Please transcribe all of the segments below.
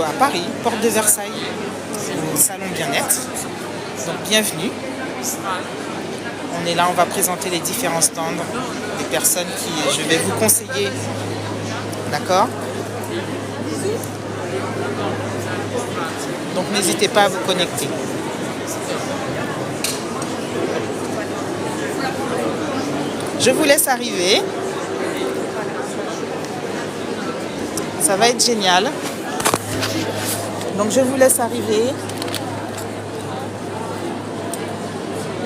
à Paris, porte de Versailles, au salon bien-être. Donc bienvenue. On est là, on va présenter les différents stands des personnes qui je vais vous conseiller. D'accord? Donc n'hésitez pas à vous connecter. Je vous laisse arriver. Ça va être génial. Donc je vous laisse arriver.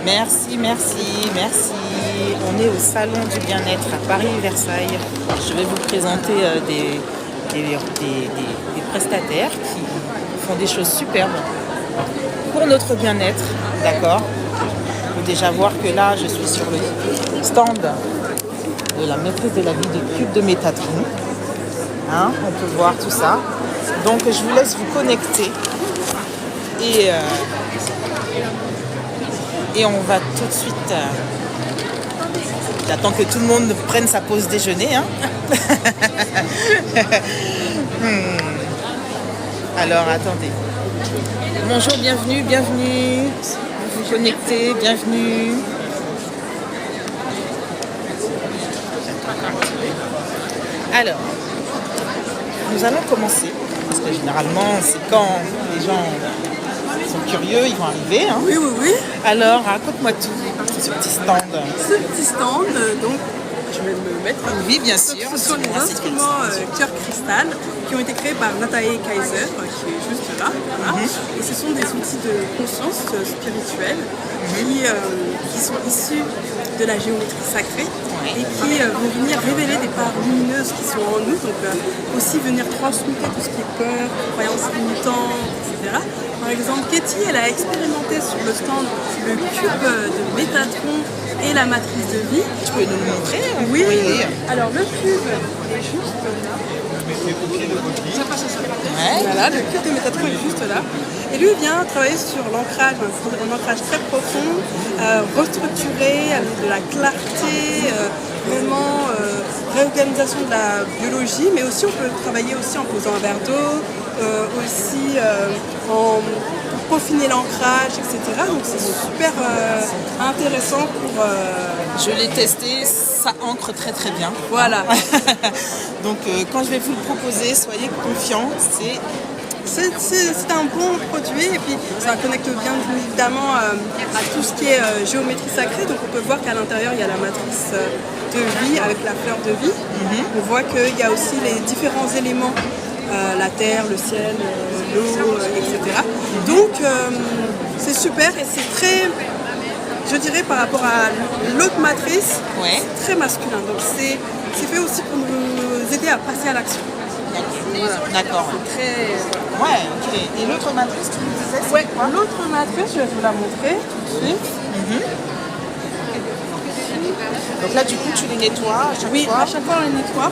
Merci, merci, merci. On est au salon du bien-être à Paris-Versailles. Je vais vous présenter des prestataires qui font des choses superbes pour notre bien-être. D'accord? Il faut déjà voir que là, je suis sur le stand de la maîtrise de la vie de cube de Métatron. Hein, on peut voir tout ça. Donc, je vous laisse vous connecter. Et on va tout de suite... J'attends que tout le monde prenne sa pause déjeuner. Hein. Alors, attendez. Bonjour, bienvenue, bienvenue. Vous vous connectez, bienvenue. Alors, nous allons commencer. Parce que généralement, c'est quand les gens sont curieux, ils vont arriver. Hein. Oui, oui, oui. Alors, raconte-moi tout, ce petit stand. Ce petit stand, donc, je vais me mettre. Oui, bien sûr. Ce sont les instruments cœur cristal qui ont été créés par Nathalie Kaiser, qui est juste là. Voilà. Et ce sont des outils de conscience spirituelle qui sont issus de la géométrie sacrée et qui vont venir révéler des parts lumineuses qui sont en nous, donc aussi venir transmuter tout ce qui est peur, croyances limitantes, etc. Par exemple, Katie, elle a expérimenté sur le stand le cube de Métatron et la matrice de vie. Tu peux nous le montrer? Oui. Alors le cube est juste là. Ouais. Voilà, le cube de Métatron est juste là. Et lui vient travailler sur l'ancrage, un ancrage très profond, restructuré, avec de la clarté, vraiment réorganisation de la biologie, mais aussi on peut travailler aussi en posant un verre d'eau, aussi en peaufiner l'ancrage, etc. Donc c'est super intéressant pour... Je l'ai testé, ça ancre très très bien. Voilà. Donc quand je vais vous le proposer, soyez confiants, c'est un bon produit et puis ça connecte bien évidemment à tout ce qui est géométrie sacrée. Donc on peut voir qu'à l'intérieur il y a la matrice de vie avec la fleur de vie. On voit qu'il y a aussi les différents éléments, la terre, le ciel, l'eau, etc. Donc c'est super et c'est très, je dirais par rapport à l'autre matrice, c'est très masculin. Donc c'est fait aussi pour nous aider à passer à l'action. Voilà. D'accord. Très... Ouais, ok. Et l'autre matrice, tu me disais, c'est quoi? L'autre matrice, je vais vous la montrer tout de suite. Donc là, du coup, tu les nettoies à chaque fois? À chaque fois, on les nettoie.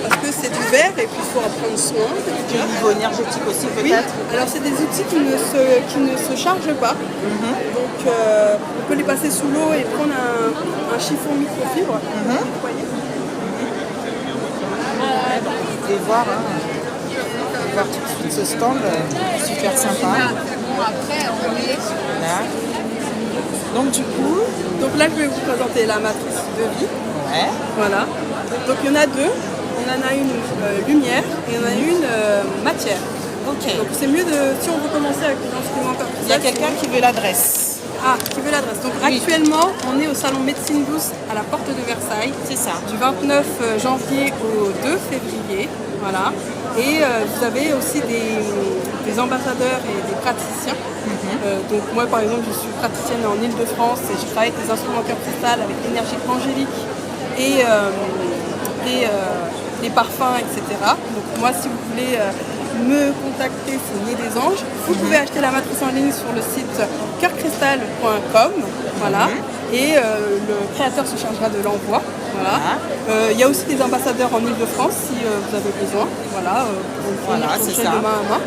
Parce que c'est du verre et puis il faut en prendre soin. Et au niveau énergétique aussi, peut-être? Oui, alors c'est des outils qui ne se chargent pas. Donc on peut les passer sous l'eau et prendre un chiffon microfibre. Vous voyez? Vous pouvez voir, voir tout de suite ce stand, super sympa. Là. Donc du coup... Donc là, je vais vous présenter la matrice de vie. Ouais. Voilà. Donc il y en a deux. On en a une lumière et on en a une matière. Ok. Donc c'est mieux si on veut commencer avec les instruments comme ça. Il y a quelqu'un qui veut l'adresse. Ah, qui veut l'adresse. Donc actuellement, on est au salon Médecine Douce à la porte de Versailles. C'est ça. Du 29 janvier au 2 février. Voilà. Et vous avez aussi des ambassadeurs et des praticiens. Donc moi, par exemple, je suis praticienne en Ile-de-France et je travaille avec des instruments cœur cristal avec l'énergie angélique et les parfums, etc. Donc moi, si vous voulez me contacter, c'est Nez des Anges. Vous pouvez acheter la matrice en ligne sur le site coeurcristal.com. Voilà. Et le créateur se chargera de l'envoi. Voilà. Il y a aussi des ambassadeurs en Ile-de-France si vous avez besoin. Voilà. Voilà, c'est ça. De main à main.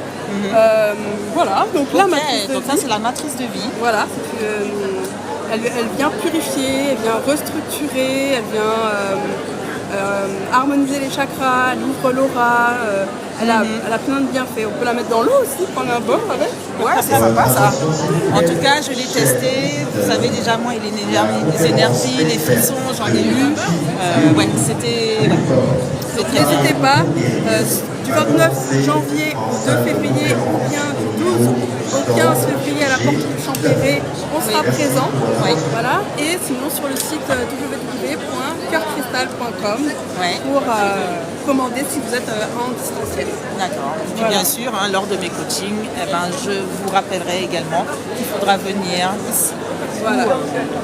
Voilà. Donc la matrice de donc vie. ça, c'est la matrice de vie. Voilà. Elle vient purifier, elle vient restructurer, elle vient harmoniser les chakras, elle ouvre l'aura, elle a plein de bienfaits. On peut la mettre dans l'eau aussi, prendre un bain avec. Ouais, c'est sympa ça. En tout cas, je l'ai testé. Vous savez déjà, moi, il est les énergies, les frissons, j'en ai eu. Ouais, c'était très bien. N'hésitez pas, du 29 janvier au 2 février ou bien du 12 au 15 février à la porte du Champéret, on sera présent. Oui. Voilà. Et sinon sur le site www.coeurcristal.com pour commander si vous êtes en distanciel. D'accord. Et puis bien sûr, hein, lors de mes coachings, je vous rappellerai également qu'il faudra venir ici.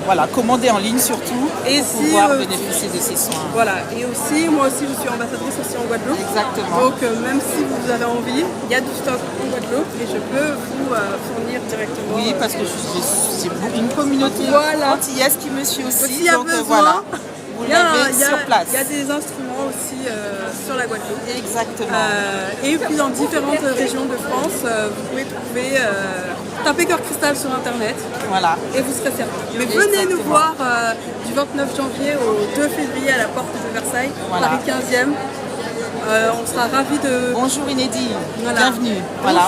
Voilà, commander en ligne surtout et pouvoir bénéficier de ces soins. Voilà, et aussi, moi aussi je suis ambassadrice aussi en Guadeloupe. Exactement. Donc même si vous avez envie, il y a du stock en Guadeloupe et je peux vous fournir directement. Oui, parce que j'ai une communauté antillaise qui me suit aussi. S'il y a besoin, voilà, vous l'avez sur place. Il y a des instruments aussi sur la Guadeloupe. Exactement. Et puis dans différentes régions de France, vous pouvez trouver, taper Cœur Cristal sur internet. Voilà. Et vous serez servi. Mais venez nous voir du 29 janvier au 2 février à la porte de Versailles, Paris 15e. On sera ravis de... Bonjour Inédit, bienvenue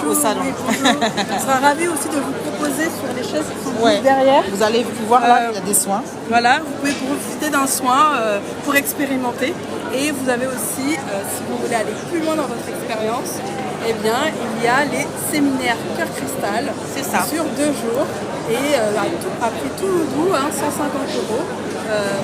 au salon. Oui, on sera ravis aussi de vous proposer sur les chaises qui sont derrière. Vous allez voir là, il y a des soins. Voilà, vous pouvez profiter d'un soin pour expérimenter. Et vous avez aussi, si vous voulez aller plus loin dans votre expérience, eh bien, il y a les séminaires Cœur Cristal. C'est ça. Sur 2 jours. Et à prix tout doux, 150 €.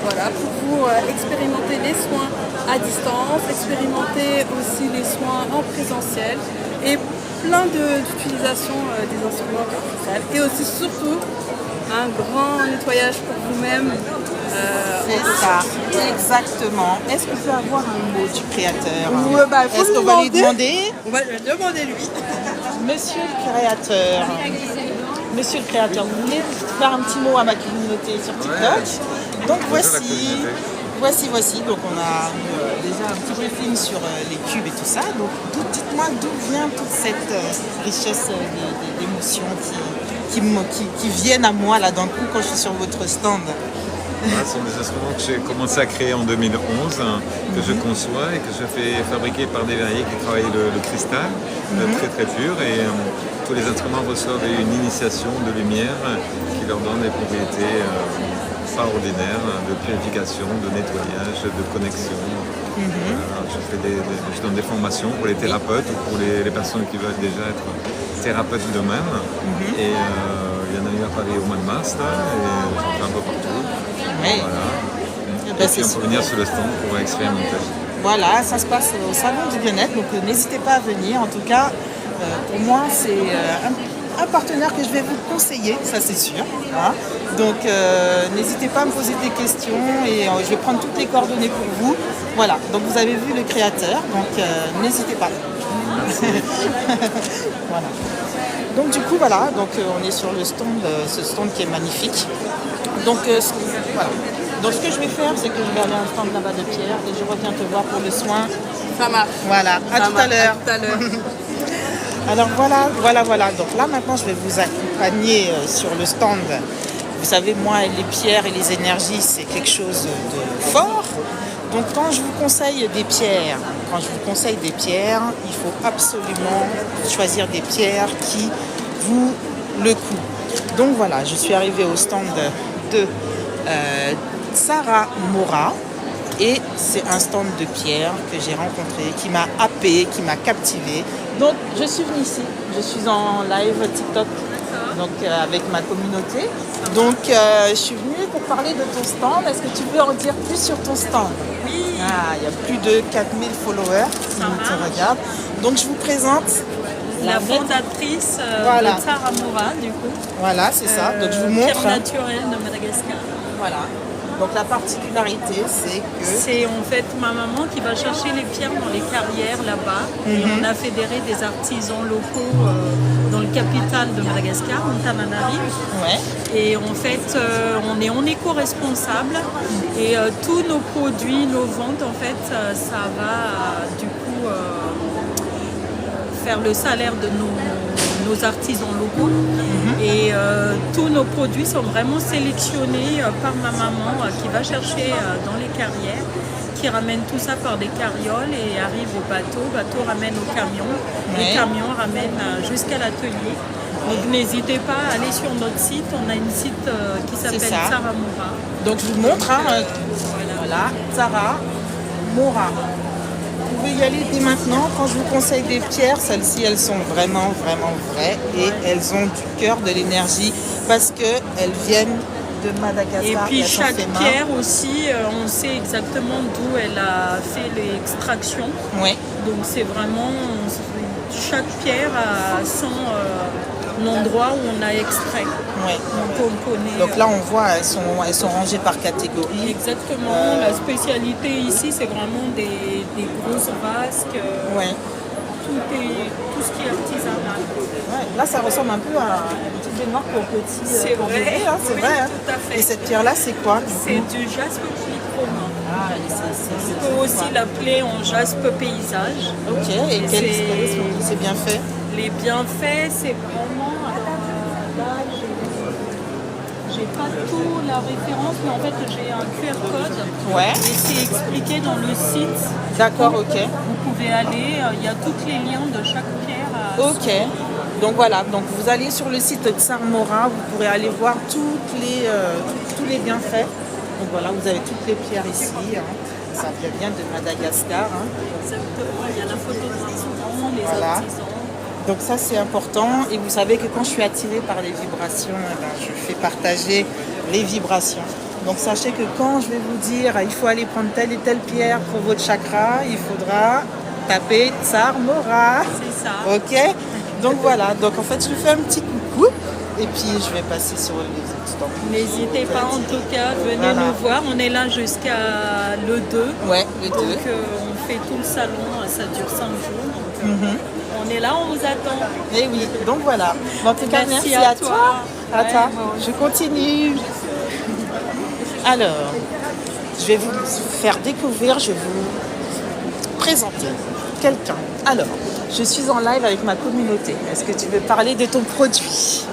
Voilà, pour vous expérimenter les soins à distance, expérimenter aussi les soins en présentiel et plein d'utilisation des instruments Cœur Cristal. Et aussi surtout un grand nettoyage pour vous-même. C'est ça, exactement. Est-ce qu'on peut avoir un mot du créateur? Est-ce qu'on va lui demander? On va lui demander lui. Monsieur le créateur, vous voulez faire un petit mot à ma communauté sur TikTok? Donc voici. Donc on a déjà un petit briefing sur les cubes et tout ça. Donc dites-moi d'où vient toute cette richesse d'émotions qui viennent à moi là d'un coup quand je suis sur votre stand. Ce sont des instruments que j'ai commencé à créer en 2011, que je conçois et que je fais fabriquer par des verriers qui travaillent le cristal, très très pur. Et tous les instruments reçoivent une initiation de lumière qui leur donne des propriétés extraordinaires de purification, de nettoyage, de connexion. Je donne des formations pour les thérapeutes ou pour les personnes qui veulent déjà être thérapeutes d'eux-mêmes. Et il y en a eu à Paris au mois de mars, là, et j'en fais un peu partout. Oui. Voilà. Et puis on peut venir sur le stand pour expérimenter. Voilà, ça se passe au salon du bien-être, donc n'hésitez pas à venir. En tout cas, pour moi, c'est un partenaire que je vais vous conseiller, ça c'est sûr. Hein. Donc n'hésitez pas à me poser des questions et je vais prendre toutes les coordonnées pour vous. Voilà, donc vous avez vu le créateur, donc n'hésitez pas. Voilà. Donc du coup voilà, donc on est sur le stand, ce stand qui est magnifique. Donc voilà. Donc ce que je vais faire, c'est que je vais aller à un stand là-bas de Pierre et je reviens te voir pour le soin. Ça marche. Voilà, à tout à l'heure. Alors voilà. Donc là maintenant je vais vous accompagner sur le stand. Vous savez, moi les pierres et les énergies, c'est quelque chose de fort. Donc quand je vous conseille des pierres, il faut absolument choisir des pierres qui vous le coûtent. Donc voilà, je suis arrivée au stand de Sarah Mora et c'est un stand de pierre que j'ai rencontré, qui m'a happé, qui m'a captivé. Donc je suis venue ici, je suis en live TikTok donc, avec ma communauté. Donc je suis venue pour parler de ton stand. Est-ce que tu peux en dire plus sur ton stand? Oui. Il y a plus de 4000 followers qui te regardent. Donc je vous présente la fondatrice de Sarah Mora, du coup. Voilà, c'est ça. Donc je vous montre. Pierre naturelle de Madagascar. Voilà. Donc la particularité, c'est que... C'est en fait ma maman qui va chercher les pierres dans les carrières là-bas. Et on a fédéré des artisans locaux dans le capital de Madagascar, Antananarivo. Ouais. Et en fait, on est en éco-responsable. Et tous nos produits, nos ventes, en fait, ça va du coup faire le salaire de nos artisans locaux. Et tous nos produits sont vraiment sélectionnés par ma maman qui va chercher dans les carrières, qui ramènent tout ça par des carrioles et arrivent au bateau. Le bateau ramène au camion. Ouais. Le camion ramène jusqu'à l'atelier. Donc n'hésitez pas à aller sur notre site. On a une site qui s'appelle ça. Tsara Mora. Donc je vous montre, hein, voilà, Tsara Mora. Vous pouvez y aller dès maintenant. Quand je vous conseille des pierres, celles-ci, elles sont vraiment, vraiment vraies et elles ont du cœur, de l'énergie parce qu'elles viennent de Madagascar. Et puis elles sont chaque faites main. pierre aussi, on sait exactement d'où elle a fait l'extraction. Ouais. Donc c'est vraiment, chaque pierre a son endroit où on a extrait. Ouais. Donc on connaît. Donc là, on voit, elles sont rangées par catégorie. Exactement. La spécialité ici, c'est vraiment des grosses vasques. Ouais. Tout ce qui est artisanal. Ouais. Là, ça ressemble un peu à une petite baignoire pour petits. C'est pour vrai, bébés, hein, c'est oui, vrai. Hein. tout à fait. Et cette pierre-là, c'est quoi? C'est du jaspe polychrome. Ah, On peut aussi l'appeler en jaspe paysage. Ok, et c'est bien fait? Les bienfaits, c'est vraiment. Là, j'ai pas tout la référence, mais en fait, j'ai un QR code. Ouais. Et c'est expliqué dans le site. D'accord, ok. Vous pouvez aller, il y a tous les liens de chaque pierre. Ok. Donc voilà, donc vous allez sur le site Tsara Mora, vous pourrez aller voir tous les bienfaits. Donc voilà, vous avez toutes les pierres ici. Hein. Ça vient de Madagascar. Hein. Exactement, il y a la photo de l'artisan, les Voilà. artisans. Donc ça c'est important et vous savez que quand je suis attirée par les vibrations, eh ben, je fais partager les vibrations. Donc sachez que quand je vais vous dire il faut aller prendre telle et telle pierre pour votre chakra, il faudra taper Tsara Mora. C'est ça. Ok. Donc voilà, donc en fait je fais un petit coucou et puis je vais passer sur les autres stands. N'hésitez pas en tout cas, venez Voilà. nous voir. On est là jusqu'à le 2. Ouais, le 2. Donc on fait tout le salon, ça dure 5 jours. Donc, on est là, on vous attend. Et oui, donc voilà. En tout cas, Merci merci à à toi. toi. À Ouais, toi. moi aussi. Je continue. Alors, je vais vous faire découvrir, je vais vous présenter quelqu'un. Alors, je suis en live avec ma communauté. Est-ce que tu veux parler de ton produit?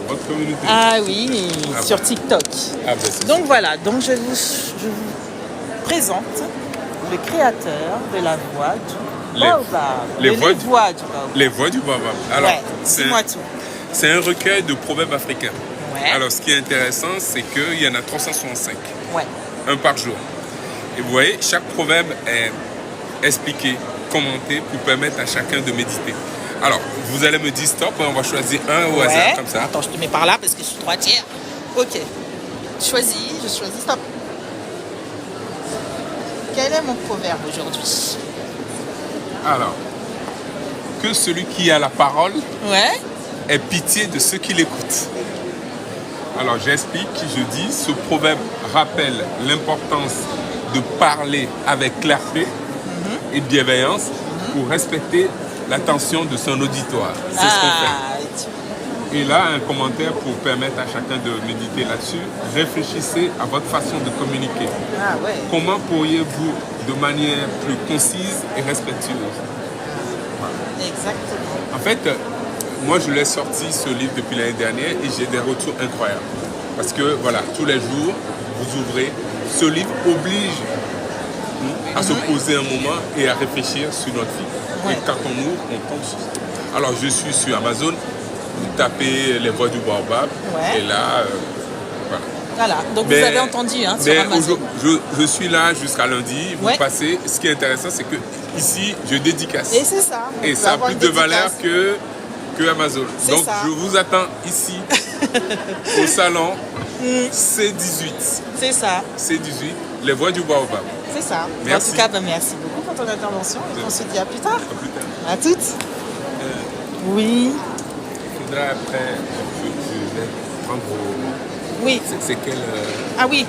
Votre communauté. Ah oui, Ah sur bah. TikTok. Ah bah c'est Donc voilà, donc je vous présente le créateur de la voix du Les- baobab. les De voix les du- voix du baobab. Les voix du baobab. Alors, Ouais, c'est dis-moi tout. c'est un recueil de proverbes africains. Ouais. Alors, ce qui est intéressant, c'est qu'il y en a 365, Ouais. un par jour. Et vous voyez, chaque proverbe est expliqué, commenté pour permettre à chacun de méditer. Alors, vous allez me dire stop, on va choisir un au hasard comme ça. Attends, je te mets par là parce que je suis 3/3. Ok. Je choisis, stop. Quel est mon proverbe aujourd'hui? Alors, que celui qui a la parole Ouais. ait pitié de ceux qui l'écoutent. Alors j'explique, je dis, ce proverbe rappelle l'importance de parler avec clarté et bienveillance pour respecter l'attention de son auditoire. C'est ce qu'on fait. Et là, un commentaire pour permettre à chacun de méditer là-dessus. Réfléchissez à votre façon de communiquer. Ah ouais. Comment pourriez-vous, de manière plus concise et respectueuse? Exactement. En fait, moi, je l'ai sorti, ce livre, depuis l'année dernière et j'ai des retours incroyables. Parce que, voilà, tous les jours, vous ouvrez. Ce livre oblige à se poser un moment et à réfléchir sur notre vie. Ouais. Et quand on ouvre, on tombe sur ça. Alors, je suis sur Amazon, vous tapez les voix du baobab Ouais. et là, voilà. Voilà. Donc Mais- vous avez entendu hein, sur Mais Amazon. je suis là jusqu'à lundi, vous Ouais. passez. Ce qui est intéressant, c'est que ici, je dédicace. Et c'est ça. Et Vous ça a avoir plus une de valeur dédicace. que Amazon. C'est Donc ça. je vous attends ici au salon C18. C'est ça. C18, les voix du baobab. C'est ça. Merci. En tout cas, ben, merci beaucoup pour ton intervention. Et on se dit à plus tard. À plus tard. À toutes. Oui. Il faudra après, je vais prendre vos... Oui. C'est quel... Ah oui,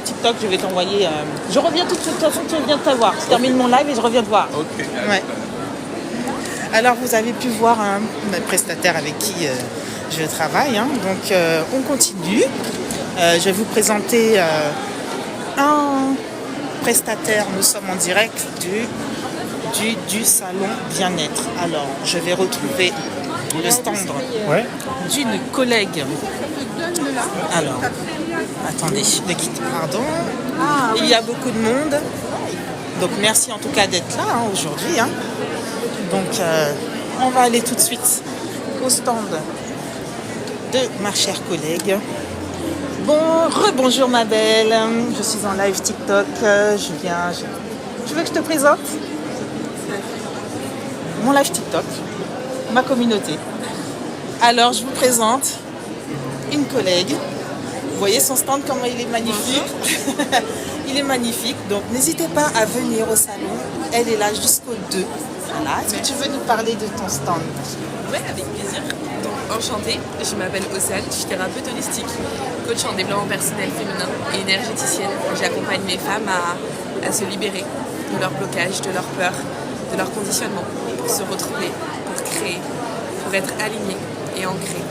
TikTok, je vais t'envoyer. Je reviens tout de suite. De toute façon, tu viens de t'avoir. Je termine mon live et je reviens te voir. Ok. Ouais. Alors, vous avez pu voir un prestataire avec qui je travaille. Hein. Donc, on continue. Je vais vous présenter un prestataire. Nous sommes en direct du salon bien-être. Alors, je vais retrouver le stand d'une collègue. Alors, attendez, ne quittez, pardon. Il y a beaucoup de monde. Donc merci en tout cas d'être là aujourd'hui. Donc on va aller tout de suite au stand de ma chère collègue. Bonjour ma belle, je suis en live TikTok, tu veux que je te présente mon live TikTok, ma communauté. Alors je vous présente une collègue, vous voyez son stand comment il est magnifique. Il est magnifique, donc n'hésitez pas à venir au salon, elle est là jusqu'au 2. Voilà. Est-ce que tu veux nous parler de ton stand? Oui, avec plaisir. Donc, enchantée, je m'appelle Océane, je suis thérapeute holistique, coach en développement personnel féminin et énergéticienne. J'accompagne mes femmes à se libérer de leurs blocages, de leurs peurs, de leurs conditionnements, pour se retrouver, pour créer, pour être alignées et ancrées.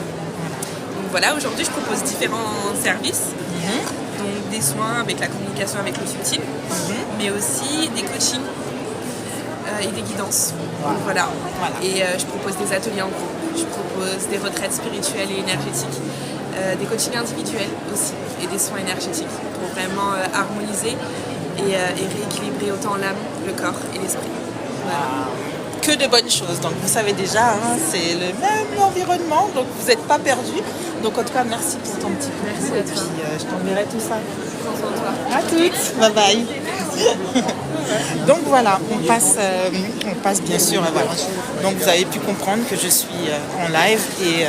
Donc voilà, aujourd'hui je propose différents services. Donc des soins avec la communication avec le subtil, mais aussi des coachings et des guidances. Donc voilà. Et je propose des ateliers en groupe, je propose des retraites spirituelles et énergétiques, des coachings individuels aussi et des soins énergétiques pour vraiment harmoniser et rééquilibrer autant l'âme, le corps et l'esprit. Voilà. Que de bonnes choses, donc vous savez déjà, c'est le même environnement, donc vous n'êtes pas perdus. Donc en tout cas, merci pour ton petit coup. Merci à toi. Et puis je t'enverrai tout ça. Prends soin de toi. À toutes, bye bye. Donc voilà, on passe bien sûr. Voilà. Donc vous avez pu comprendre que je suis en live et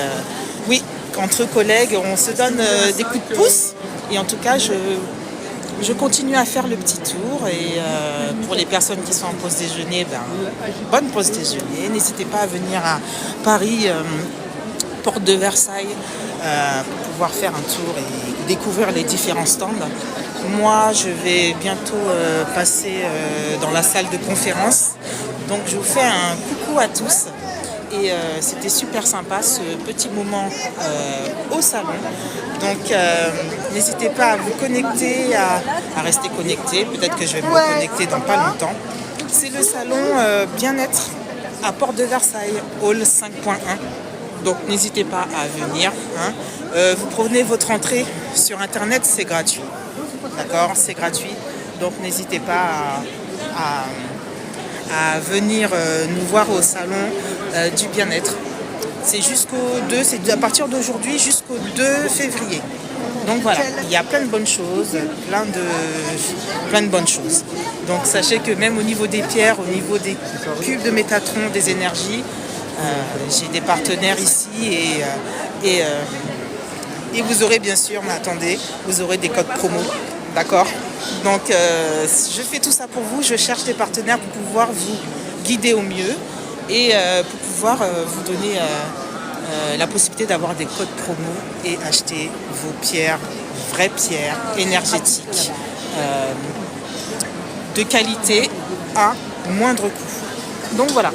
oui, entre collègues, on se donne des coups de pouce. Et en tout cas, je continue à faire le petit tour et pour les personnes qui sont en pause déjeuner, bonne pause déjeuner. N'hésitez pas à venir à Paris, porte de Versailles, pour pouvoir faire un tour et découvrir les différents stands. Moi, je vais bientôt passer dans la salle de conférence. Donc, je vous fais un coucou à tous. Et c'était super sympa ce petit moment au salon. Donc n'hésitez pas à vous connecter, à rester connecté. Peut-être que je vais me reconnecter dans pas longtemps. C'est le salon bien-être à Porte de Versailles, hall 5.1. Donc n'hésitez pas à venir. Vous prenez votre entrée sur internet, c'est gratuit. D'accord, c'est gratuit. Donc n'hésitez pas à venir nous voir au salon du bien-être. C'est jusqu'au 2, c'est à partir d'aujourd'hui jusqu'au 2 février. Donc voilà, il y a plein de bonnes choses, plein de bonnes choses. Donc sachez que même au niveau des pierres, au niveau des cubes de Métatron, des énergies, j'ai des partenaires ici et vous aurez bien sûr, mais attendez, vous aurez des codes promo. D'accord? Donc, je fais tout ça pour vous. Je cherche des partenaires pour pouvoir vous guider au mieux et pour pouvoir vous donner la possibilité d'avoir des codes promo et acheter vos pierres, vraies pierres énergétiques de qualité à moindre coût. Donc, voilà.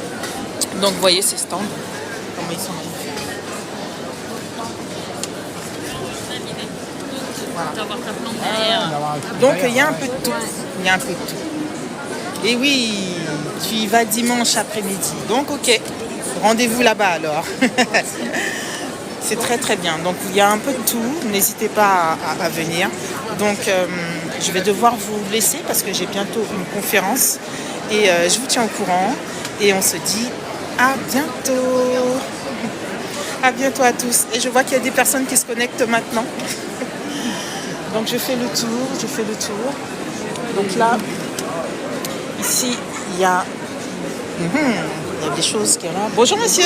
Donc, vous voyez ces stands, comment ils sont. Donc il y a un peu de tout. Il y a un peu de tout. Et oui, tu y vas dimanche après-midi. Donc ok, rendez-vous là-bas alors. C'est très très bien. Donc il y a un peu de tout. N'hésitez pas à venir. Donc je vais devoir vous laisser parce que j'ai bientôt une conférence. Et je vous tiens au courant. Et on se dit à bientôt. À bientôt à tous. Et je vois qu'il y a des personnes qui se connectent maintenant. Donc je fais le tour, Donc là, ici, il y a des choses qui sont là. Bonjour monsieur,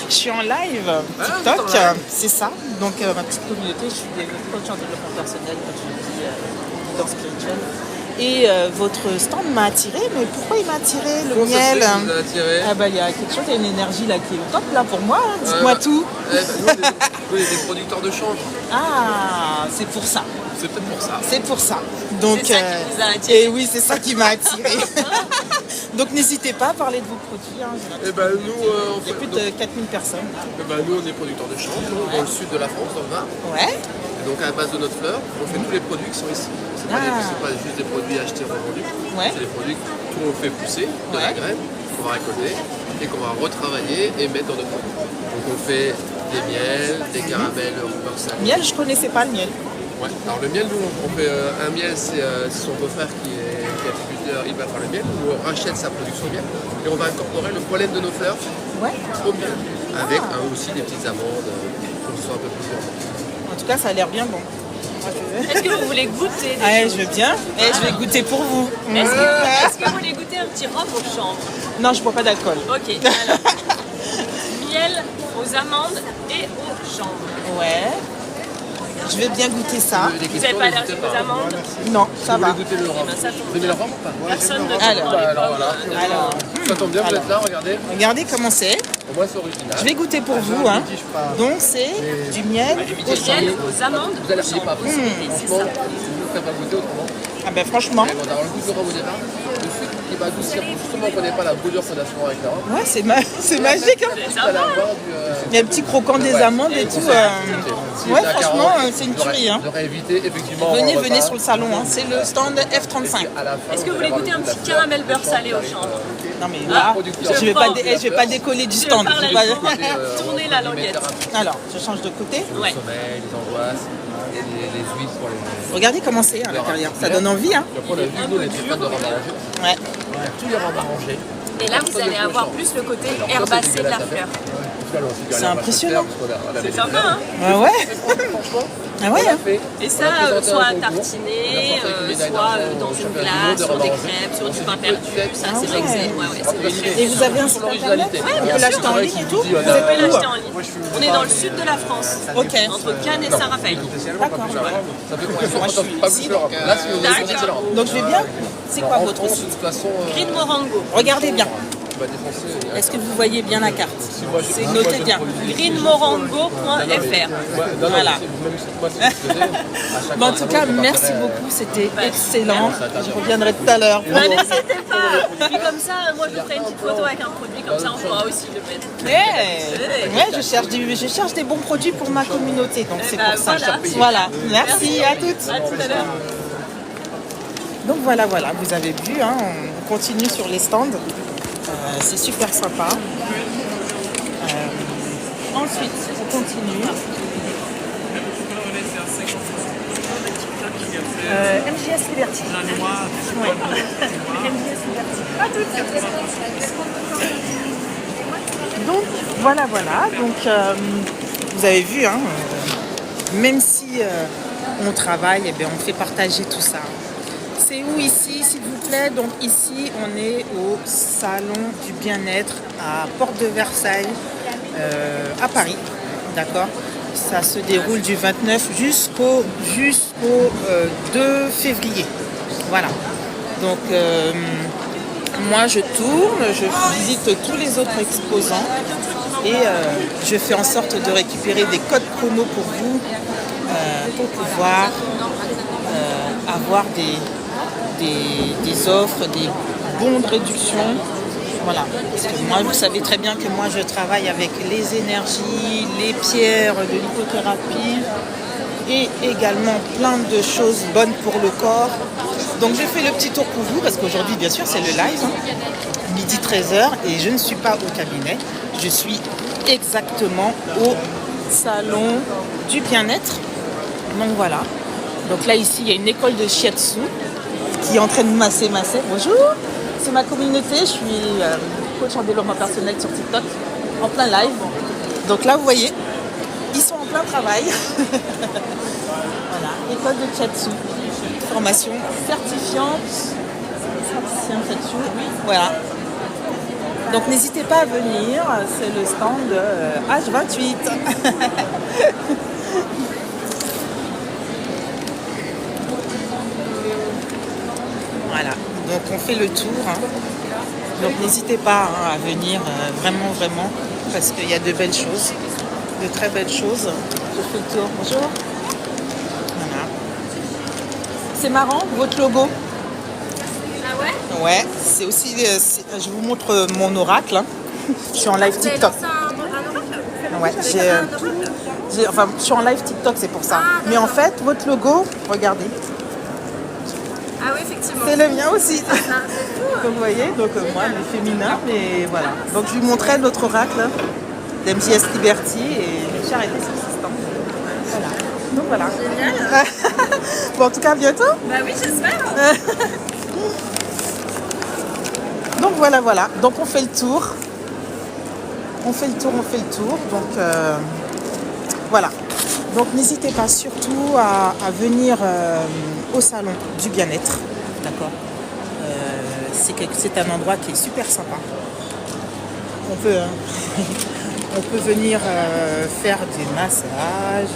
je suis en live TikTok, c'est ça. Donc ma petite communauté, je suis coach en développement personnel, comme je le dis, guidance spirituelle. Et votre stand m'a attiré, mais pourquoi il m'a attiré le miel? Ah bah il y a quelque chose, il y a une énergie là qui est au top là pour moi, dites-moi tout. Nous on est des producteurs de change. Ah, c'est pour ça. C'est peut-être pour ça. C'est pour ça. Donc, c'est ça qui vous a attiré. Et oui, c'est ça qui m'a attiré. Donc n'hésitez pas à parler de vos produits. Et ben nous, Il y a plus de 4000 personnes. Nous on est producteurs de change dans le sud de la France, dans le Var. Ouais. Et donc à base de notre fleur, on fait tous les produits qui sont ici. C'est pas juste des produits achetés revendus. Ouais. C'est des produits que tout on fait pousser de la graine qu'on va récolter et qu'on va retravailler et mettre dans notre produit. Donc on fait des miels, des caramels beurre salé. Miel, je connaissais pas le miel. Ouais. Alors le miel, nous on fait un miel, c'est son beau-frère qui est apiculteur il va faire le miel, ou on rachète sa production de miel, et on va incorporer le pollen de nos fleurs Ouais. au miel, avec aussi des petites amandes pour que ce soit un peu plus gourmand. En tout cas, ça a l'air bien bon. Moi, je veux. Est-ce que vous voulez goûter des Ouais, choses? je veux bien. Et je vais goûter pour vous. Est-ce que vous voulez goûter un petit rhum au chanvre? Non, je bois pas d'alcool. Ok, alors. Miel aux amandes et au chanvre. Ouais. Je vais bien goûter ça. Des Vous n'êtes questions, pas n'hésitez allergique aux pas. amandes? Non, ça Vous va. voulez goûter le rhum? Ça tombe Vous aimez le rhum ou pas? Personne ne Alors. tombe dans les Alors pommes. voilà, Alors. ça tombe bien, vous êtes là, regardez. Regardez comment c'est. Au moins c'est original. Je vais goûter pour vous. Hein. Donc, c'est du miel au chanvre. Miel aux amandes. Vous allergiez pas. C'est Franchement, ça. je ne vous ferai pas goûter autrement. Ah ben franchement, Et bon, d'avoir le goût du rhum au départ, le sucre qui va adoucir, justement on ne connaît pas la brûlure qu'on a souvent avec le rhum. ouais, c'est magique. Hein. Vous allez avoir du... Il y a un petit croquant des amandes et tout. Ouais, franchement, c'est une tuerie. Hein. J'aurais évité effectivement... Venez sur le salon. Hein. C'est le stand F35. À la fin, Est-ce que vous voulez goûter un petit caramel beurre salé au chanvre? Non mais là, je vais pas décoller du stand. Je Je vais parle pas- avec vous. Tournez la languette. Alors, je change de côté. Ouais. Le sommeil, les angoisses, les huîtres pour les... Regardez comment c'est à l'intérieur. Ça donne envie. Hein. Donc on a vu, nous on était fans de rhum arrangé. Ouais. Tous les rhums arrangés. Et là, vous allez avoir plus le côté herbacé de la fleur. C'est impressionnant. C'est sympa, hein? Ah ouais. Franchement, Ah ouais. Hein. Et ça, soit tartiné, soit dans une glace, sur des crêpes, sur du pain perdu. Ça, c'est vrai que c'est... Et vous avez un site internet? On peut l'acheter en ligne et tout. Vous Vous pouvez êtes où? l'acheter en ligne. On est dans le sud de la France, Ok. entre Cannes et Saint-Raphaël. D'accord. ça fait Moi, je suis pas ici, plus le rhum. Là, si vous voulez, c'est le rhum. Donc je vais bien. C'est quoi En votre France, de site? toute façon, Green Morango. Regardez bien. on va défoncer. Est-ce que vous voyez bien la carte? Moi, C'est noté bien. greenmorango.fr. Voilà. Bon, en tout cas, merci beaucoup. C'était excellent. Je reviendrai tout à l'heure. Bah, n'hésitez pas. Puis comme ça, moi je ferai une petite photo avec un produit, comme ça on pourra aussi le mettre. Ouais, je cherche des bons produits pour ma communauté, donc c'est bah, pour ça. voilà. Voilà, merci à toutes. À tout à l'heure. Donc voilà, vous avez vu, hein, on continue sur les stands. C'est super sympa. Ensuite, on continue. MJS Liberty. Ouais. MJS Liberty. À toutes. Donc voilà. Donc vous avez vu, hein, même si on travaille, eh bien, on fait partager tout ça. C'est où ici, s'il vous plaît? Donc ici, on est au Salon du Bien-être à Porte de Versailles, à Paris. D'accord? Ça se déroule du 29 jusqu'au 2 février. Voilà. Donc moi, je tourne, je visite tous les autres exposants et je fais en sorte de récupérer des codes promo pour vous, pour pouvoir avoir des offres, des bons de réduction. Voilà. Parce que moi, vous savez très bien que moi, je travaille avec les énergies, les pierres de l'hypothérapie et également plein de choses bonnes pour le corps. Donc, je fais le petit tour pour vous parce qu'aujourd'hui, bien sûr, c'est le live, hein, midi 13h, et je ne suis pas au cabinet. Je suis exactement au salon du bien-être. Donc, voilà. Donc là, ici, il y a une école de shiatsu qui est en train de masser. Bonjour, c'est ma communauté. Je suis coach en développement personnel sur TikTok, en plein live. Donc là, vous voyez, ils sont en plein travail. Voilà, école de shiatsu, formation certifiante. Voilà. Donc n'hésitez pas à venir, c'est le stand H28. Voilà, donc on fait le tour. Hein. Donc n'hésitez pas à venir vraiment, parce qu'il y a de belles choses, de très belles choses. Je fais le tour. Bonjour. Voilà. C'est marrant, votre logo. Ah ouais? Ouais, c'est aussi. Je vous montre mon oracle. Hein. Je suis en live TikTok. Ouais, je suis en live TikTok, c'est pour ça. Mais en fait, votre logo, regardez. Ah oui, effectivement. C'est le mien aussi. Donc vous voyez, donc moi, le féminin, mais voilà. Donc je lui montrais notre oracle d'MJS Liberty et j'ai arrêté sur ce stand. Voilà. Donc voilà. Génial. Bon, en tout cas, à bientôt. Bah oui, j'espère. Donc voilà, voilà. Donc on fait le tour. On fait le tour. Donc voilà. Donc n'hésitez pas surtout à venir au salon du bien-être. D'accord. C'est un endroit qui est super sympa. On peut venir faire des massages,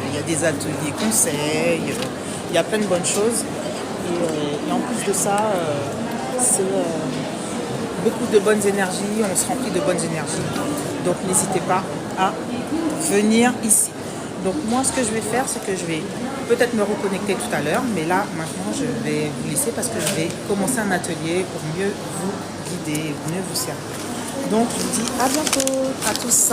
il y a des ateliers conseils, il y a plein de bonnes choses. Et en plus de ça, c'est beaucoup de bonnes énergies, on se remplit de bonnes énergies. Donc n'hésitez pas à venir ici. Donc moi ce que je vais faire, c'est que je vais peut-être me reconnecter tout à l'heure, mais là maintenant je vais vous laisser parce que je vais commencer un atelier pour mieux vous guider, mieux vous servir. Donc je vous dis à bientôt à tous.